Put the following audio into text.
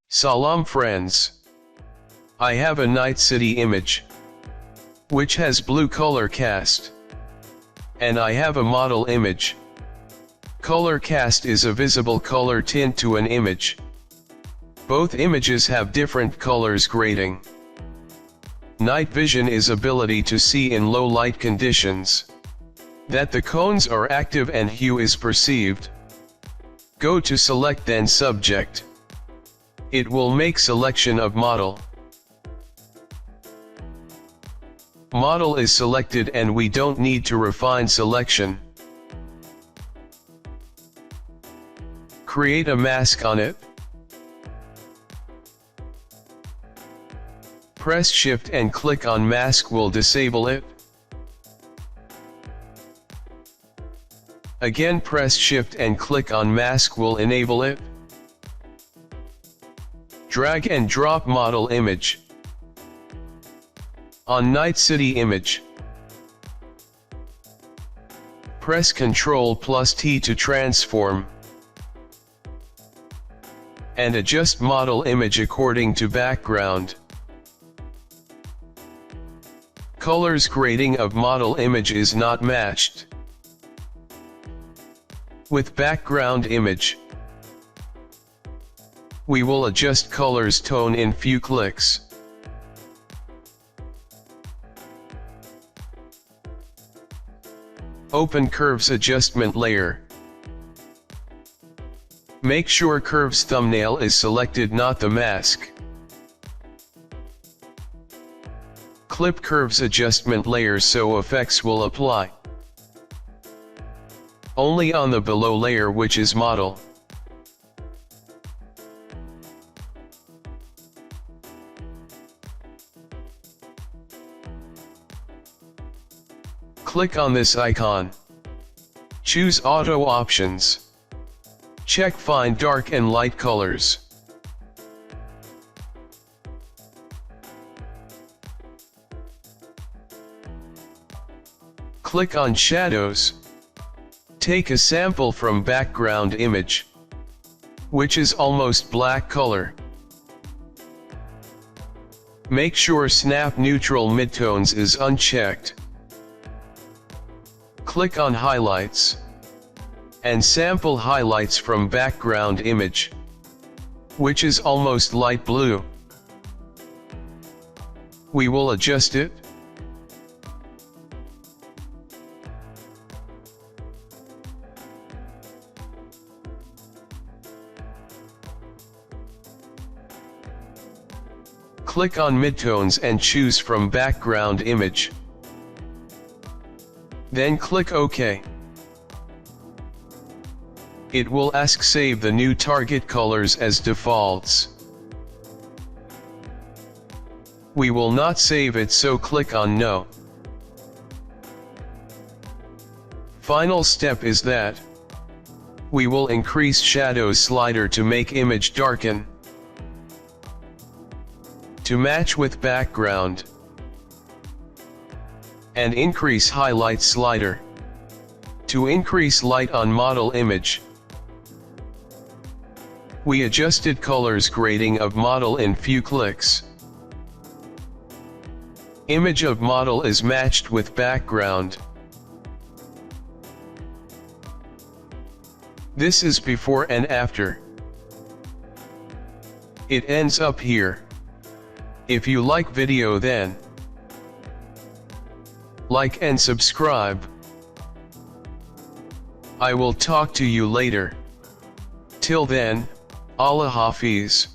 Salam friends. I have a night city image, which has blue color cast. And I have a model image. Color cast is a visible color tint to an image. Both images have different colors grading. Night vision is ability to see in low light conditions that the cones are active and hue is perceived. Go to select then subject. It will make selection of model. Model is selected and we don't need to refine selection. Create a mask on it. Press Shift and click on mask will disable it. Again press Shift and click on mask will enable it. Drag and drop model image. On night city image. Press Ctrl+T to transform. And adjust model image according to background. Colors grading of model image is not matched with background image. We will adjust colors tone in few clicks. Open curves adjustment layer. Make sure curves thumbnail is selected, not the mask. Clip curves adjustment layer so effects will apply only on the below layer, which is model. Click on this icon. Choose auto options. Check find dark and light colors. Click on shadows. Take a sample from background image, which is almost black color. Make sure snap neutral midtones is unchecked. Click on highlights and sample highlights from background image, which is almost light blue. We will adjust it. Click on midtones and choose from background image. Then click OK. It will ask save the new target colors as defaults. We will not save it, so click on No. Final step is that we will increase shadows slider to make image darken to match with background, and increase highlight slider to increase light on model image. We adjusted colors grading of model in few clicks. Image of model is matched with background. This is before and after. It ends up here. If you like video, then like and subscribe. I will talk to you later. Till then, Allah Hafiz.